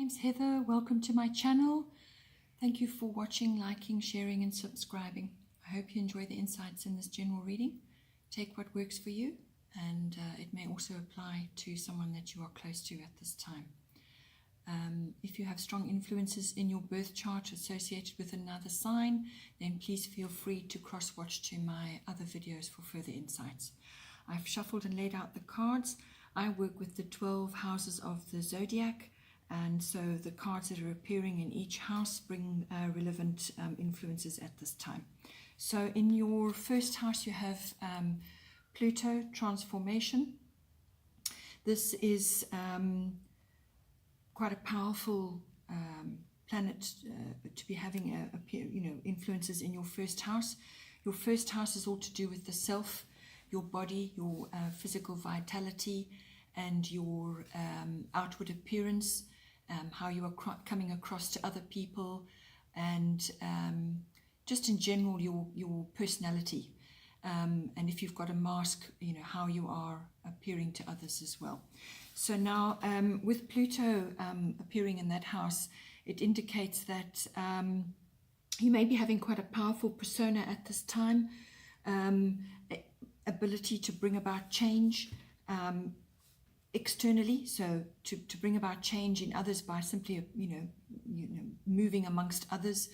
name's Heather. Welcome to my channel. Thank you for watching, liking, sharing and subscribing. I hope you enjoy the insights in this general reading. Take what works for you, and it may also apply to someone that you are close to at this time. If you have strong influences in your birth chart associated with another sign, then please feel free to cross-watch to my other videos for further insights. I've shuffled and laid out the cards. I work with the 12 houses of the zodiac, and so the cards that are appearing in each house bring relevant influences at this time. So in your first house you have Pluto transformation. This is quite a powerful planet to be having influences in your first house. Your first house is all to do with the self, your body, your physical vitality, and your outward appearance, how you are coming across to other people, and just in general your personality. And if you've got a mask, how you are appearing to others as well. So now with Pluto appearing in that house, it indicates that you may be having quite a powerful persona at this time, ability to bring about change externally, so to bring about change in others by simply moving amongst others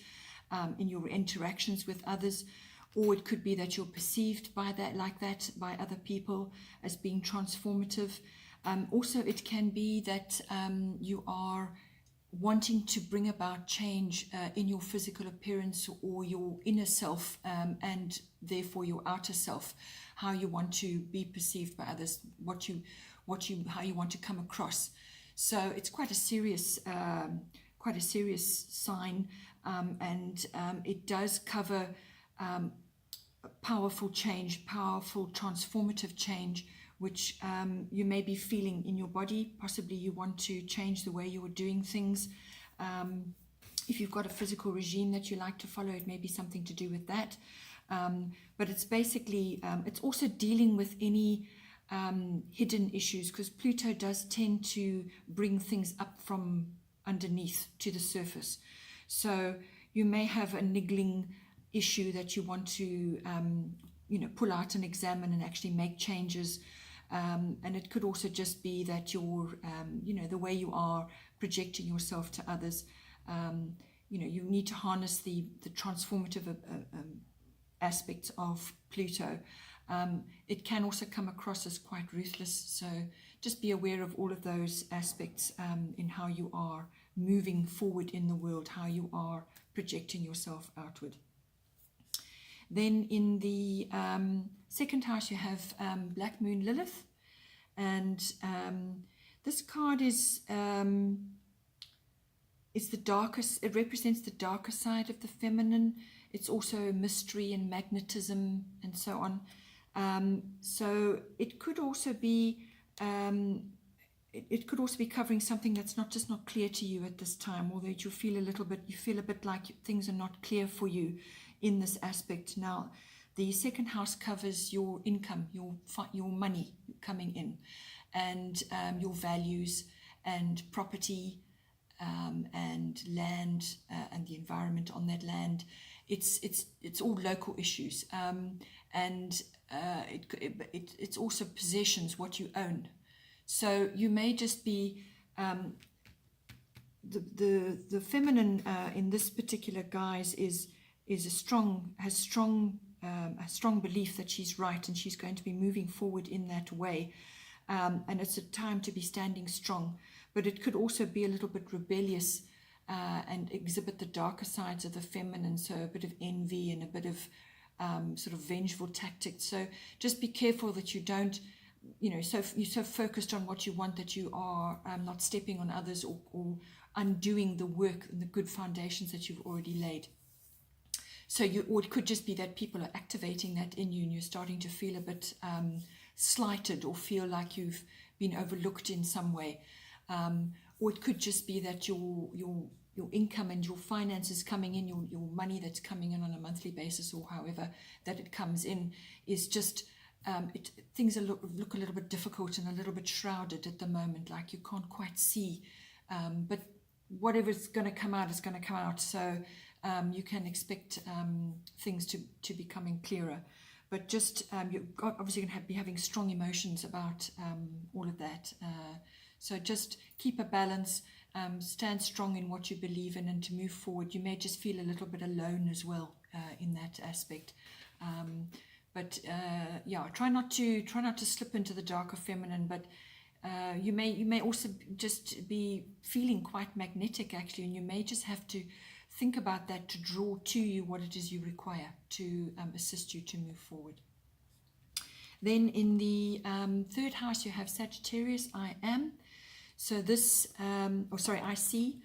in your interactions with others. Or it could be that you're perceived by that by other people as being transformative. Also it can be that you are wanting to bring about change in your physical appearance or your inner self, and therefore your outer self, how you want to be perceived by others, how you want to come across. So it's quite a serious sign, and it does cover powerful change, powerful transformative change, which you may be feeling in your body. Possibly you want to change the way you are doing things. If you've got a physical regime that you like to follow, it may be something to do with that. But it's basically, it's also dealing with any hidden issues, because Pluto does tend to bring things up from underneath to the surface. So you may have a niggling issue that you want to pull out and examine and actually make changes, and it could also just be that you're the way you are projecting yourself to others. You need to harness the transformative aspects of Pluto. It can also come across as quite ruthless, so just be aware of all of those aspects in how you are moving forward in the world, how you are projecting yourself outward. Then in the second house you have Black Moon Lilith, and this card is the darkest. It represents the darker side of the feminine. It's also mystery and magnetism and so on. So it could also be covering something that's not clear to you at this time, or that you feel a bit like things are not clear for you in this aspect. Now, the second house covers your income, your money coming in, and your values and property, and land, and the environment on that land. It's all local issues, and it's also possessions, what you own. So you may just be the feminine in this particular guise has a strong belief that she's right, and she's going to be moving forward in that way, and it's a time to be standing strong. But it could also be a little bit rebellious and exhibit the darker sides of the feminine, so a bit of envy and a bit of sort of vengeful tactics. So just be careful that you don't, you're so focused on what you want that you are not stepping on others or undoing the work and the good foundations that you've already laid. So or it could just be that people are activating that in you, and you're starting to feel a bit slighted, or feel like you've been overlooked in some way. Or it could just be that your income and your finances coming in, your money that's coming in on a monthly basis, or however that it comes in, is just things look a little bit difficult and a little bit shrouded at the moment, like you can't quite see. But whatever's going to come out is going to come out. So you can expect things to be coming clearer. But just you're obviously going to be having strong emotions about all of that. So just keep a balance, stand strong in what you believe in, and to move forward. You may just feel a little bit alone as well in that aspect. But yeah, try not to slip into the darker feminine. But you may also just be feeling quite magnetic actually, and you may just have to think about that to draw to you what it is you require to assist you to move forward. Then in the third house you have Sagittarius, I am. So this, I see.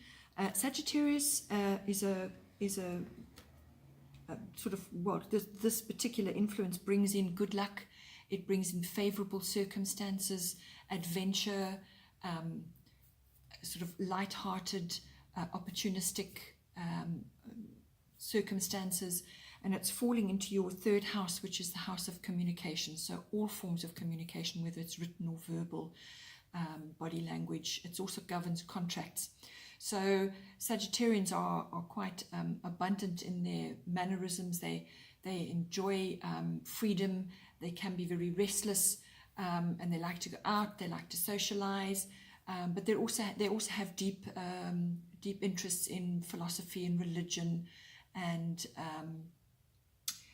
Sagittarius is a sort of, well, this particular influence brings in good luck. It brings in favorable circumstances, adventure, sort of light-hearted, opportunistic circumstances, and it's falling into your third house, which is the house of communication. So all forms of communication, whether it's written or verbal, body language. It also governs contracts. So Sagittarians are quite abundant in their mannerisms. They enjoy freedom. They can be very restless, and they like to go out. They like to socialize, but they also have deep interests in philosophy and religion, and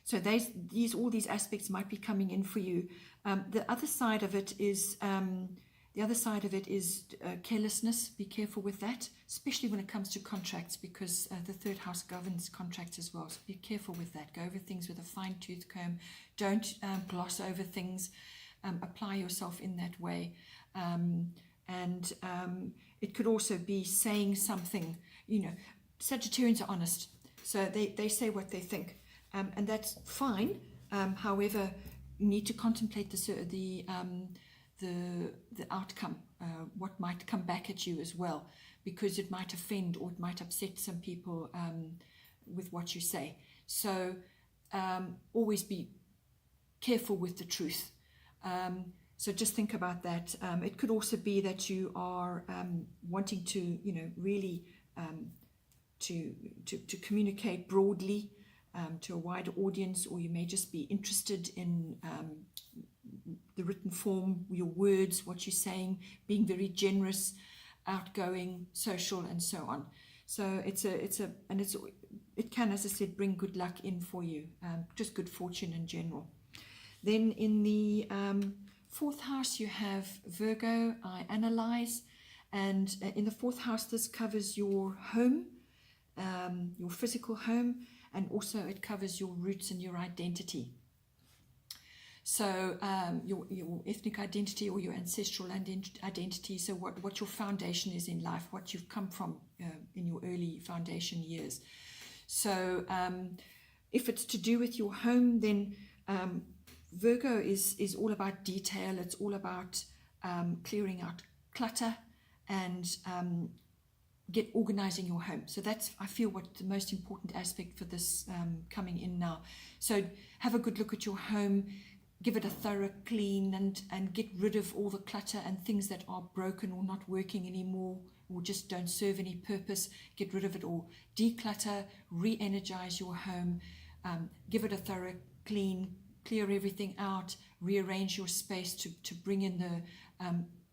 so all these aspects might be coming in for you. The other side of it is carelessness. Be careful with that, especially when it comes to contracts, because the third house governs contracts as well. So be careful with that. Go over things with a fine-tooth comb. Don't gloss over things. Apply yourself in that way. And it could also be saying something. Sagittarians are honest, so they say what they think, and that's fine. However, you need to contemplate the outcome, what might come back at you as well, because it might offend or it might upset some people with what you say. So always be careful with the truth. So just think about that. It could also be that you are wanting to, really to communicate broadly to a wider audience, or you may just be interested in the written form, your words, what you're saying, being very generous, outgoing, social, and so on. So it can, as I said, bring good luck in for you, just good fortune in general. Then in the fourth house you have Virgo, I analyze, and in the fourth house this covers your home, your physical home, and also it covers your roots and your identity. So your ethnic identity or your ancestral identity, so what your foundation is in life, what you've come from in your early foundation years. So if it's to do with your home, then Virgo is all about detail. It's all about clearing out clutter and organizing your home. So that's, I feel, what the most important aspect for this coming in now. So have a good look at your home, give it a thorough clean, and get rid of all the clutter and things that are broken or not working anymore, or just don't serve any purpose. Get rid of it all. Declutter, re-energize your home, give it a thorough clean, clear everything out, rearrange your space to bring in the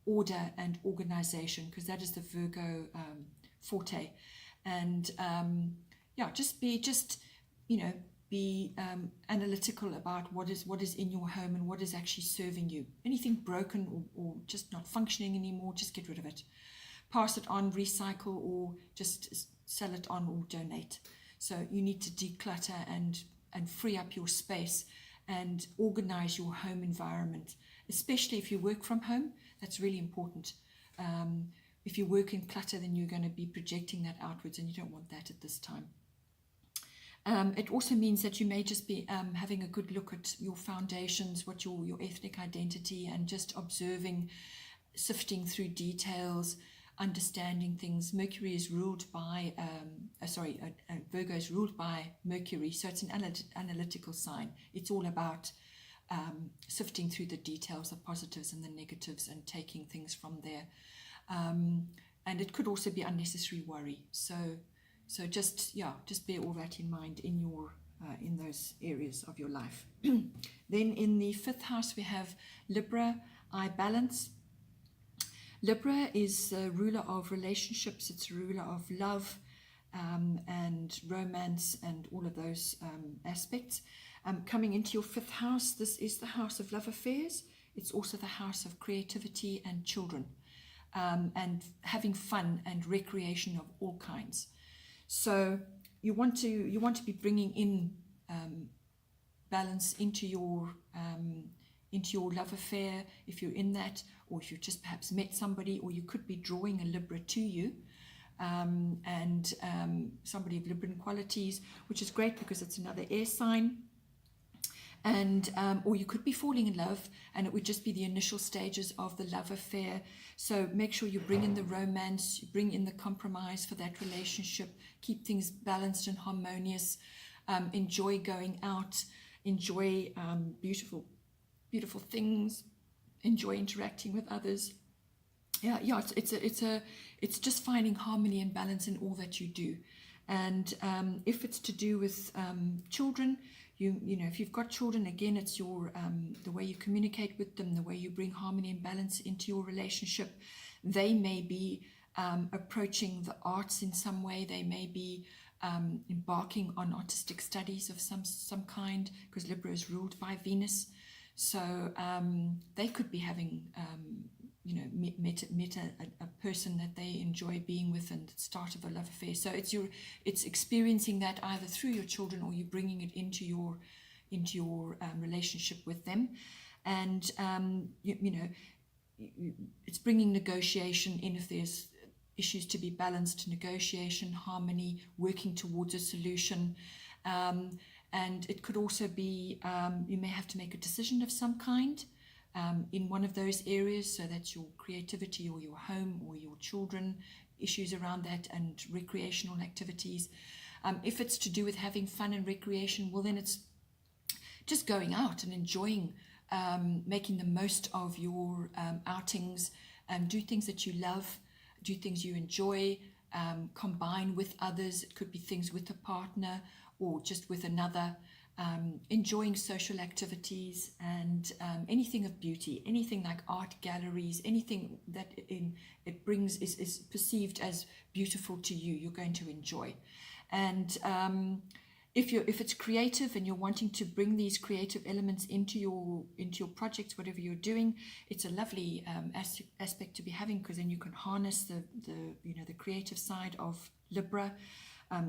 order and organization, because that is the Virgo forte. And be analytical about what is in your home and what is actually serving you. Anything broken or just not functioning anymore, just get rid of it. Pass it on, recycle, or just sell it on or donate. So you need to declutter and free up your space and organize your home environment, especially if you work from home. That's really important. If you work in clutter, then you're going to be projecting that outwards, and you don't want that at this time. It also means that you may just be having a good look at your foundations, what your ethnic identity, and just observing, sifting through details, understanding things. Mercury is ruled by, Virgo is ruled by Mercury, so it's an analytical sign. It's all about sifting through the details, the positives and the negatives, and taking things from there. and it could also be unnecessary worry. So just bear all that in mind in your in those areas of your life. Then in the 5th house we have Libra, I balance. Libra is a ruler of relationships. It's a ruler of love and romance and all of those aspects. Coming into your 5th house, this is the house of love affairs. It's also the house of creativity and children, and having fun and recreation of all kinds. So you want to be bringing in balance into your love affair, if you're in that, or if you've just perhaps met somebody, or you could be drawing a Libra to you, and somebody of Libran qualities, which is great because it's another air sign. And or you could be falling in love, and it would just be the initial stages of the love affair. So make sure you bring in the romance, you bring in the compromise for that relationship, keep things balanced and harmonious, enjoy going out, enjoy beautiful things, enjoy interacting with others. It's just finding harmony and balance in all that you do. And if it's to do with children, you know, if you've got children, again, it's your the way you communicate with them, the way you bring harmony and balance into your relationship. They may be approaching the arts in some way. They may be embarking on artistic studies of some kind, because Libra is ruled by Venus. So they could be having met a person that they enjoy being with, and the start of a love affair. So it's experiencing that either through your children, or you bringing it into your relationship with them. And it's bringing negotiation in if there's issues to be balanced, negotiation, harmony, working towards a solution. And it could also be you may have to make a decision of some kind in one of those areas. So that's your creativity, or your home, or your children, issues around that, and recreational activities. If it's to do with having fun and recreation, well, then it's just going out and enjoying, making the most of your outings, do things that you love, do things you enjoy, combine with others. It could be things with a partner or just with another, enjoying social activities, and anything of beauty, anything like art galleries, anything that it brings is perceived as beautiful to you, you're going to enjoy. And if it's creative and you're wanting to bring these creative elements into your projects, whatever you're doing, it's a lovely aspect to be having, because then you can harness the creative side of Libra.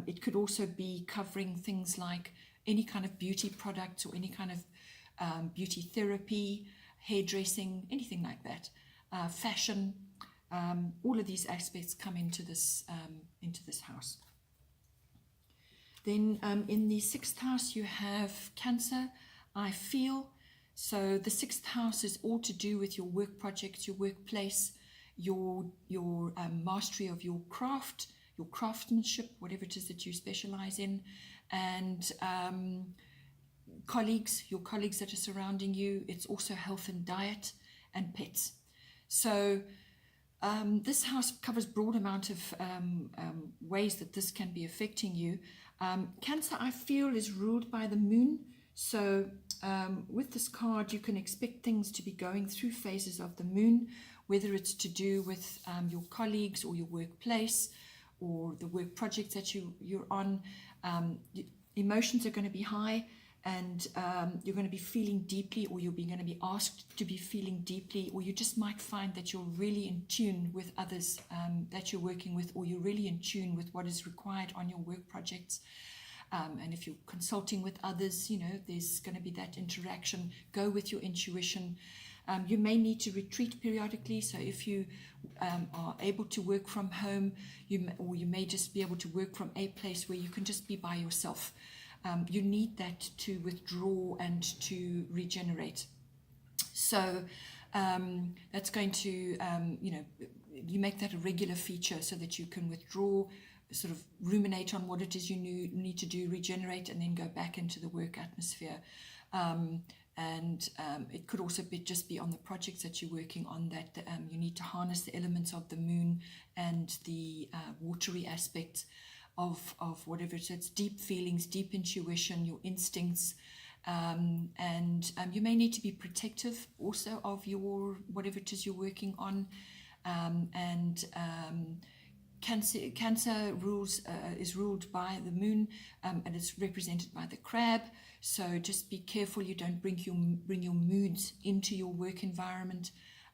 It could also be covering things like any kind of beauty products, or any kind of beauty therapy, hairdressing, anything like that, fashion. All of these aspects come into this house. Then in the 6th house you have Cancer, I feel. So the 6th house is all to do with your work projects, your workplace, your mastery of your craft, your craftsmanship, whatever it is that you specialize in, and your colleagues that are surrounding you. It's also health and diet and pets. So this house covers broad amount of ways that this can be affecting you. Cancer, I feel, is ruled by the moon. So with this card, you can expect things to be going through phases of the moon, whether it's to do with your colleagues, or your workplace, or the work projects that you're on. Emotions are going to be high, and you're going to be feeling deeply, or you're going to be asked to be feeling deeply, or you just might find that you're really in tune with others that you're working with, or you're really in tune with what is required on your work projects. And if you're consulting with others, there's going to be that interaction. Go with your intuition. You may need to retreat periodically. So if you are able to work from home, you may just be able to work from a place where you can just be by yourself. You need that to withdraw and to regenerate. So that's going to, you make that a regular feature, so that you can withdraw, sort of ruminate on what it is you need to do, regenerate, and then go back into the work atmosphere. And it could also just be on the projects that you're working on, that you need to harness the elements of the moon and the watery aspects of whatever it is. It's deep feelings, deep intuition, your instincts. And you may need to be protective also of your whatever it is you're working on. Cancer is ruled by the moon, and it's represented by the crab. So just be careful you don't bring your moods into your work environment.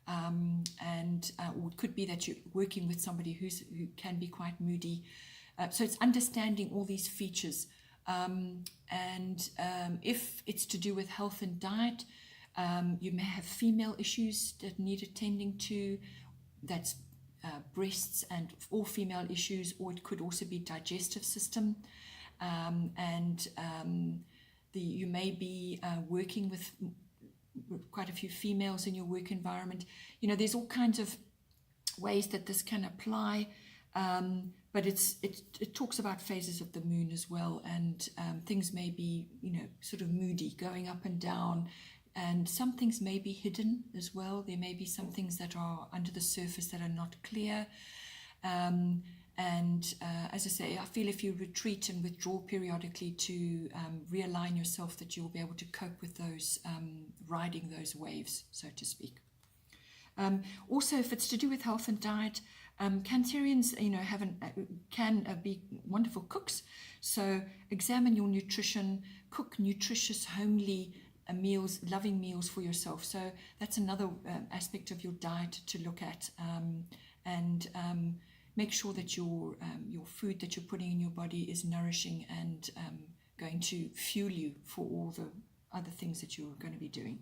Or it could be that you're working with somebody who can be quite moody. So it's understanding all these features. If it's to do with health and diet, you may have female issues that need attending to. That's breasts and all female issues, or it could also be digestive system. You may be working with quite a few females in your work environment. There's all kinds of ways that this can apply. But it talks about phases of the moon as well, and things may be, sort of moody, going up and down, and some things may be hidden as well. There may be some things that are under the surface that are not clear. As I say, I feel if you retreat and withdraw periodically to realign yourself, that you'll be able to cope with those, riding those waves, so to speak. Also, if it's to do with health and diet, Cancerians, can be wonderful cooks. So examine your nutrition, cook nutritious, homely meals, loving meals for yourself. So that's another aspect of your diet to look at, and make sure that your food that you're putting in your body is nourishing and going to fuel you for all the other things that you're going to be doing.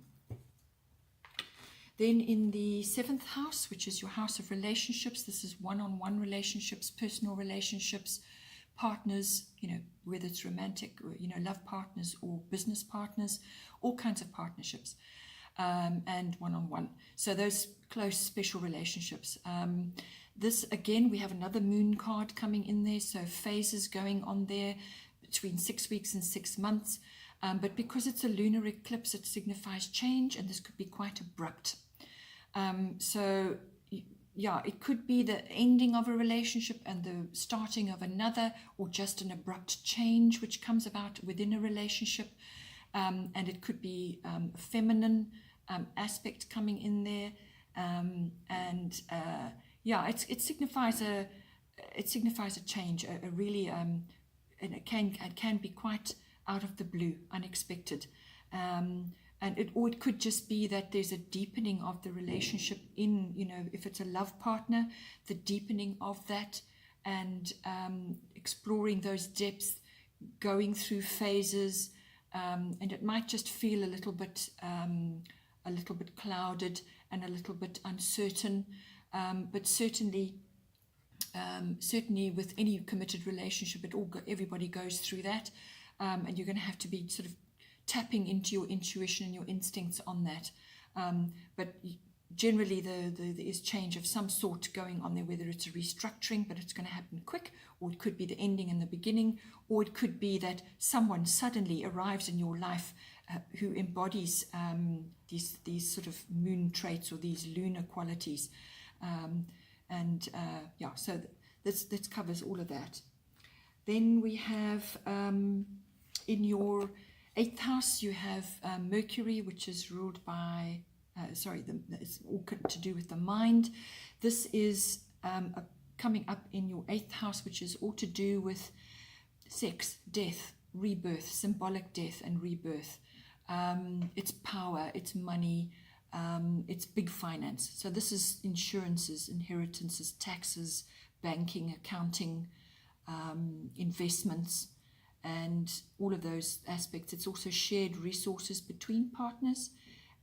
Then in the 7th house, which is your house of relationships, this is one-on-one relationships, personal relationships, partners, whether it's romantic, or, love partners or business partners, all kinds of partnerships, and one-on-one. So those close, special relationships. This, again, we have another moon card coming in there, so phases going on there between 6 weeks and 6 months. But because it's a lunar eclipse, it signifies change, and this could be quite abrupt. So yeah, it could be the ending of a relationship and the starting of another, or just an abrupt change which comes about within a relationship. And it could be a feminine aspect coming in there. It signifies a change, a really, and it can be quite out of the blue, unexpected. Or it could just be that there's a deepening of the relationship in, if it's a love partner, the deepening of that, and exploring those depths, going through phases, and it might just feel a little bit clouded and a little bit uncertain, but certainly with any committed relationship, everybody goes through that, and you're going to have to be sort of tapping into your intuition and your instincts on that. But generally there is change of some sort going on there, whether it's a restructuring, but it's going to happen quick, or it could be the ending and the beginning, or it could be that someone suddenly arrives in your life who embodies these sort of moon traits or these lunar qualities. So this covers all of that. Then we have in your 8th house, you have Mercury, which is ruled by, it's all to do with the mind. This is coming up in your 8th house, which is all to do with sex, death, rebirth, symbolic death and rebirth. It's power, it's money, it's big finance. So this is insurances, inheritances, taxes, banking, accounting, investments, and all of those aspects. It's also shared resources between partners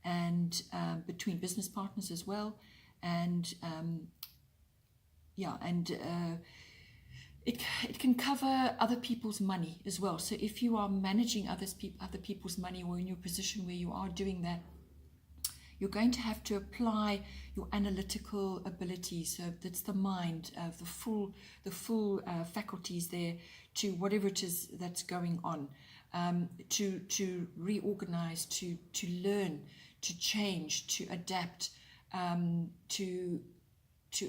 and between business partners as well. And it can cover other people's money as well. So if you are managing other people's money, or in your position where you are doing that, you're going to have to apply your analytical abilities. So that's the mind, the full faculties there, to whatever it is that's going on. to reorganize, to learn, to change, to adapt, to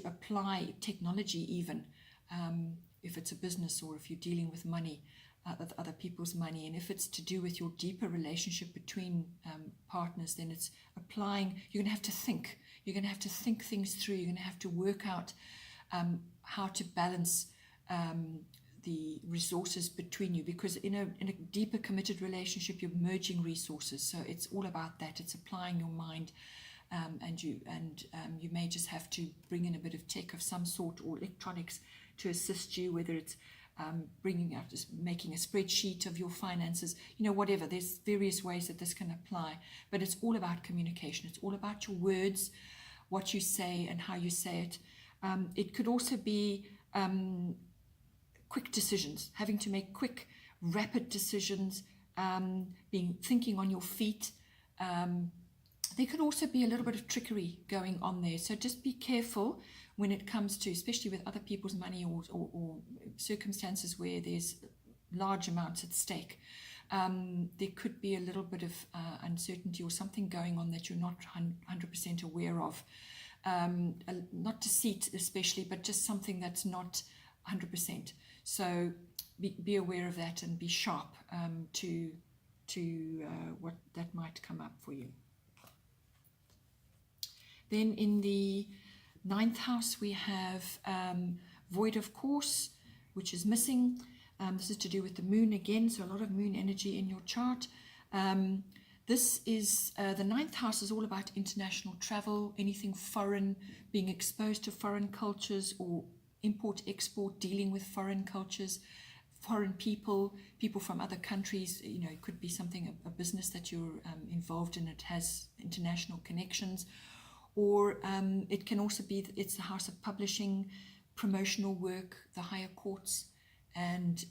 apply technology even, if it's a business or if you're dealing with money, other people's money. And if it's to do with your deeper relationship between partners, then it's applying. You're going to have to think. You're going to have to think things through. You're going to have to work out how to balance the resources between you, because in a deeper committed relationship, you're merging resources. So it's all about that. It's applying your mind, and you may just have to bring in a bit of tech of some sort or electronics to assist you, whether it's bringing out, making a spreadsheet of your finances, whatever. There's various ways that this can apply, but it's all about communication. It's all about your words, what you say and how you say it. It could also be quick decisions, having to make quick, rapid decisions, thinking on your feet. There could also be a little bit of trickery going on there. So just be careful when it comes to, especially with other people's money or circumstances where there's large amounts at stake. There could be a little bit of uncertainty or something going on that you're not 100% aware of. Not deceit especially, but just something that's not 100%. So be aware of that and be sharp to what that might come up for you. Then in the 9th house, we have void of course, which is missing. This is to do with the moon again, so a lot of moon energy in your chart. This is, the 9th house is all about international travel, anything foreign, being exposed to foreign cultures or import-export, dealing with foreign cultures, foreign people from other countries. It could be something, a business that you're involved in, it has international connections. Or it can also be, it's the house of publishing, promotional work, the higher courts, and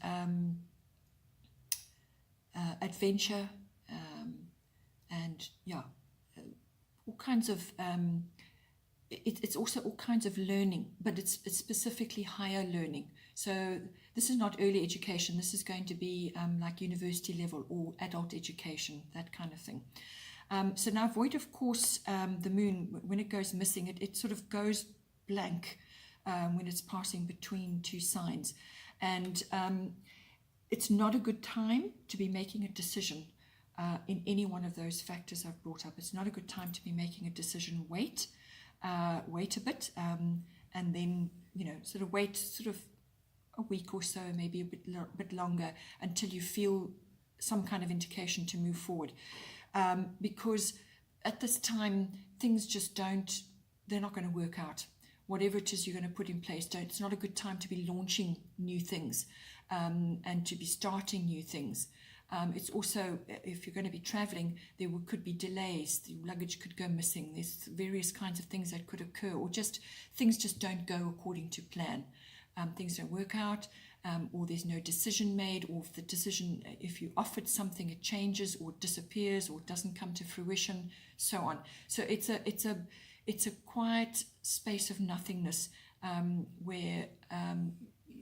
adventure, and all kinds of, it's also all kinds of learning, but it's specifically higher learning. So this is not early education. This is going to be like university level or adult education, that kind of thing. So now void of course, the moon, when it goes missing, it sort of goes blank when it's passing between two signs. And it's not a good time to be making a decision in any one of those factors I've brought up. It's not a good time to be making a decision. Wait a bit, and then, sort of wait sort of a week or so, maybe a bit longer, until you feel some kind of indication to move forward. Because at this time, things just they're not going to work out. Whatever it is you're going to put in place, it's not a good time to be launching new things and to be starting new things. It's also, if you're going to be traveling, there could be delays, the luggage could go missing, there's various kinds of things that could occur, or just things just don't go according to plan. Things don't work out, or there's no decision made, or if the decision, if you offered something, it changes or disappears or doesn't come to fruition, so on. So it's a quiet space of nothingness where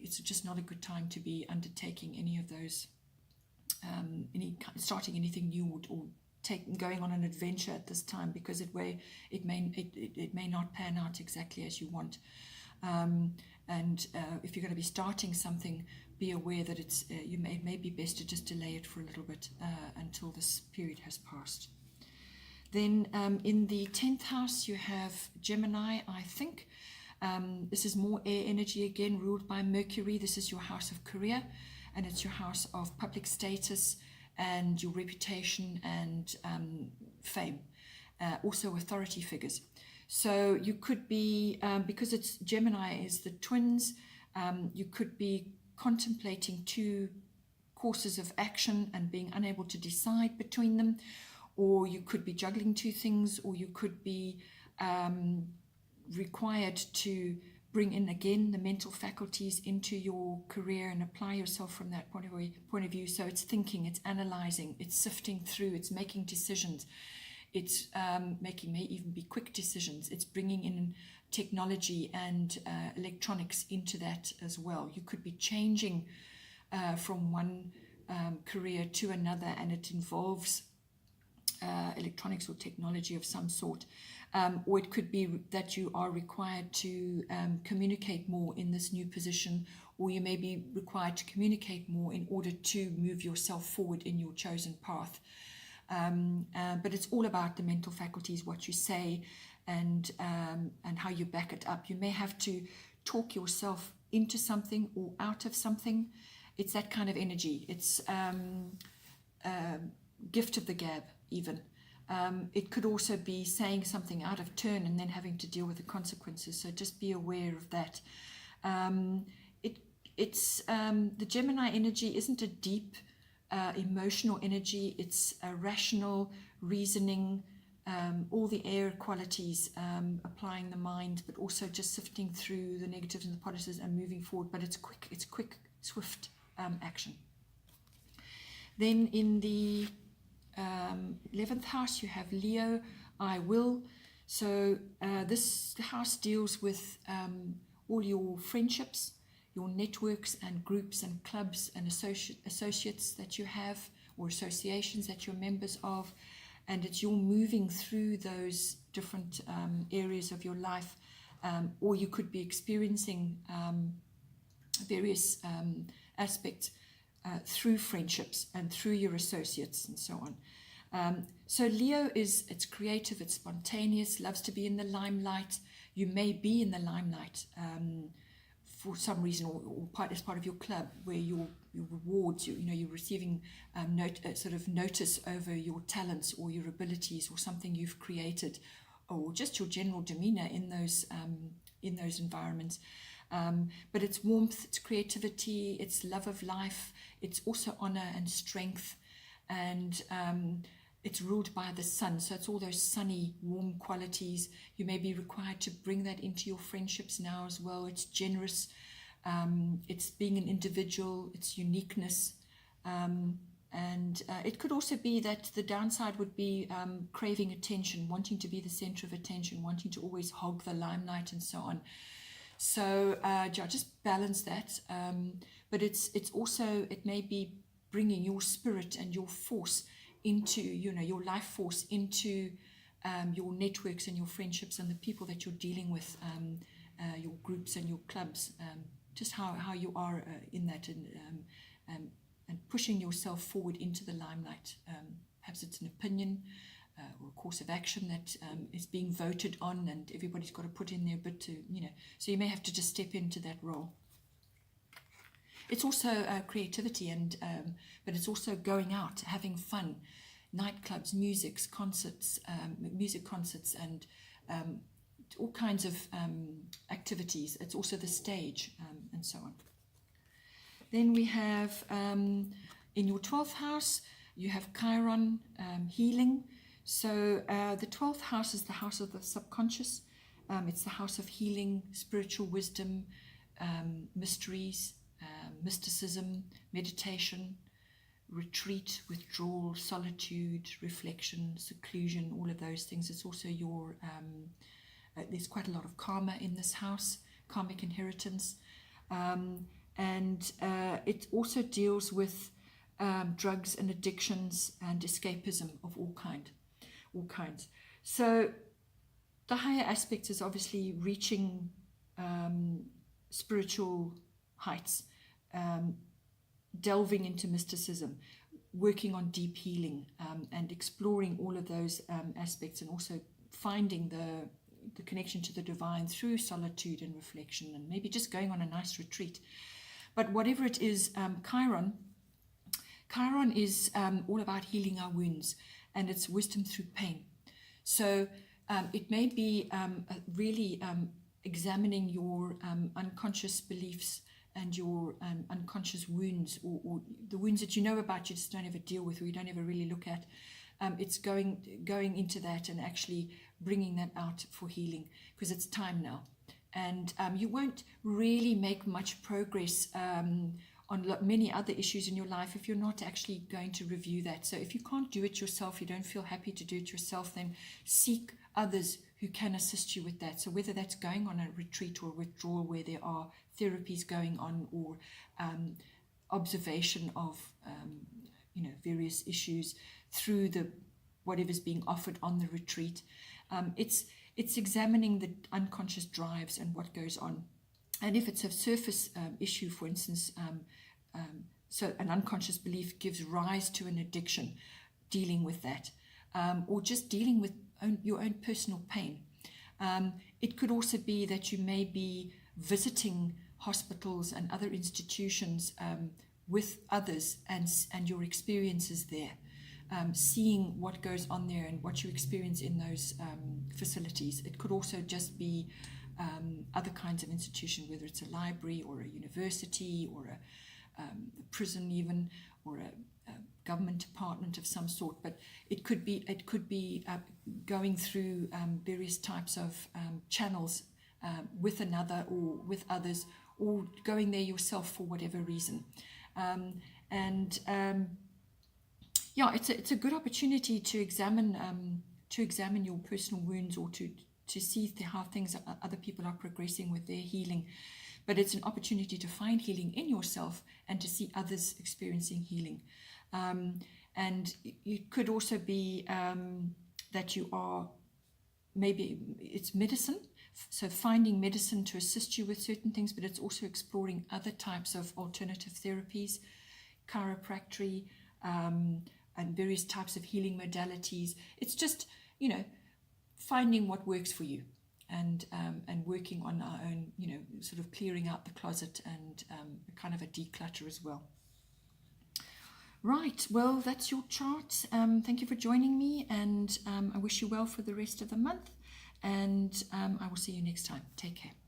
it's just not a good time to be undertaking any of those, starting anything new or going on an adventure at this time, because it may not pan out exactly as you want. And if you're going to be starting something, be aware that it may be best to just delay it for a little bit until this period has passed. Then in the 10th house, you have Gemini, I think. This is more air energy again, ruled by Mercury. This is your house of career, and it's your house of public status and your reputation and fame. Also authority figures. So you could be, because it's Gemini is the twins, you could be contemplating two courses of action and being unable to decide between them, or you could be juggling two things, or you could be required to bring in again the mental faculties into your career and apply yourself from that point of view. So it's thinking, it's analyzing, it's sifting through, it's making decisions. It's may even be quick decisions. It's bringing in technology and electronics into that as well. You could be changing from one career to another, and it involves electronics or technology of some sort. Or it could be that you are required to communicate more in this new position, or you may be required to communicate more in order to move yourself forward in your chosen path. But it's all about the mental faculties, what you say, and how you back it up. You may have to talk yourself into something or out of something. It's that kind of energy. It's gift of the gab, even. It could also be saying something out of turn and then having to deal with the consequences. So just be aware of that. The Gemini energy isn't a deep emotional energy. It's a rational reasoning, all the air qualities, applying the mind, but also just sifting through the negatives and the positives and moving forward. But it's quick, swift action. Then in the 11th house, you have Leo, I will. So this house deals with all your friendships, your networks and groups and clubs and associates that you have, or associations that you're members of. And it's you're moving through those different areas of your life, or you could be experiencing various aspects through friendships and through your associates and so on. So Leo it's creative, it's spontaneous, loves to be in the limelight. You may be in the limelight for some reason, or as part of your club, where your rewards, you're receiving sort of notice over your talents or your abilities or something you've created, or just your general demeanor in those environments. But it's warmth, it's creativity, it's love of life, it's also honor and strength, and it's ruled by the sun. So it's all those sunny, warm qualities. You may be required to bring that into your friendships now as well. It's generous, it's being an individual, it's uniqueness. And it could also be that the downside would be craving attention, wanting to be the center of attention, wanting to always hog the limelight and so on. So just balance that. But it's also, it may be bringing your spirit and your force into, your life force into your networks and your friendships and the people that you're dealing with, your groups and your clubs, just how you are in that, and pushing yourself forward into the limelight. Perhaps it's an opinion or a course of action that is being voted on, and everybody's got to put in their bit to, so you may have to just step into that role. It's also creativity, but it's also going out, having fun, nightclubs, music concerts, and all kinds of activities. It's also the stage, and so on. Then we have, in your 12th house, you have Chiron, healing. So the 12th house is the house of the subconscious. It's the house of healing, spiritual wisdom, mysteries, mysticism, meditation, retreat, withdrawal, solitude, reflection, seclusion, all of those things. It's also your, there's quite a lot of karma in this house, karmic inheritance. And it also deals with drugs and addictions and escapism of all kinds. So the higher aspect is obviously reaching spiritual heights, delving into mysticism, working on deep healing, and exploring all of those aspects, and also finding the connection to the divine through solitude and reflection, and maybe just going on a nice retreat. But whatever it is, Chiron is all about healing our wounds, and it's wisdom through pain. So it may be really examining your unconscious beliefs and your unconscious wounds, or the wounds that you know about, you just don't ever deal with, or you don't ever really look at. It's going into that and actually bringing that out for healing, because it's time now. And you won't really make much progress on many other issues in your life if you're not actually going to review that. So if you can't do it yourself, you don't feel happy to do it yourself, then seek others who can assist you with that. So whether that's going on a retreat or withdrawal where there are therapies going on, or observation of various issues through the whatever's being offered on the retreat. It's examining the unconscious drives and what goes on. And if it's a surface issue, for instance, so an unconscious belief gives rise to an addiction, dealing with that, or just dealing with your own personal pain. It could also be that you may be visiting hospitals and other institutions with others and your experiences there. Seeing what goes on there and what you experience in those facilities. It could also just be other kinds of institution, whether it's a library or a university or a prison even, or a government department of some sort. But it could be going through various types of channels with another or with others, or going there yourself for whatever reason. Yeah, it's a good opportunity to examine your personal wounds, or to see how other people are progressing with their healing. But it's an opportunity to find healing in yourself and to see others experiencing healing. And it could also be that you are, maybe it's medicine, so finding medicine to assist you with certain things, but it's also exploring other types of alternative therapies, chiropractic, and various types of healing modalities. It's just, finding what works for you, and working on our own, sort of clearing out the closet and kind of a declutter as well. Right, well, that's your chart. Thank you for joining me, and I wish you well for the rest of the month, and I will see you next time. Take care.